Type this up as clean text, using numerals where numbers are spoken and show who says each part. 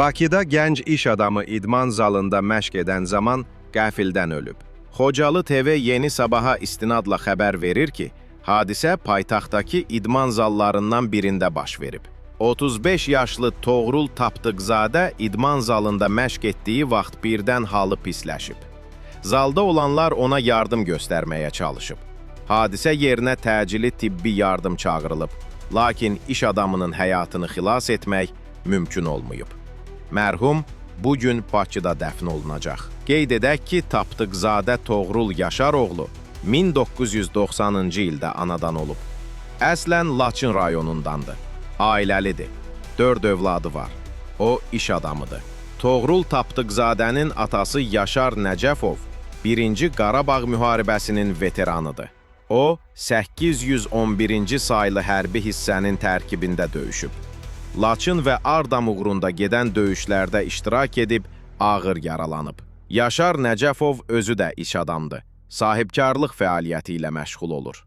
Speaker 1: Bakıda gənc iş adamı idman zalında məşq edən zaman qəfildən ölüb. Xocalı TV Yeni Sabaha istinadla xəbər verir ki, hadisə paytaxtdakı idman zallarından birində baş verib. 35 yaşlı Toğrul Tapdıqzadə idman zalında məşq etdiyi vaxt birdən halı pisləşib. Zalda olanlar ona yardım göstərməyə çalışıb. Hadisə yerinə təcili tibbi yardım çağırılıb, lakin iş adamının həyatını xilas etmək mümkün olmayıb. Mərhum bugün Bakıda dəfn olunacaq. Qeyd edək ki, Tapdıqzadə Toğrul Yaşaroğlu 1990-cı ildə anadan olub. Əslən Laçın rayonundandır. Ailəlidir. 4 övladı var. O, iş adamıdır. Toğrul Tapdıqzadənin atası Yaşar Nəcəfov 1-ci Qarabağ müharibəsinin veteranıdır. O, 811-ci saylı hərbi hissənin tərkibində döyüşüb. Laçın və Ağdam uğrunda gedən döyüşlərdə iştirak edib, ağır yaralanıb. Yaşar Nəcəfov özü də iş adamdır. Sahibkarlıq fəaliyyəti ilə məşğul olur.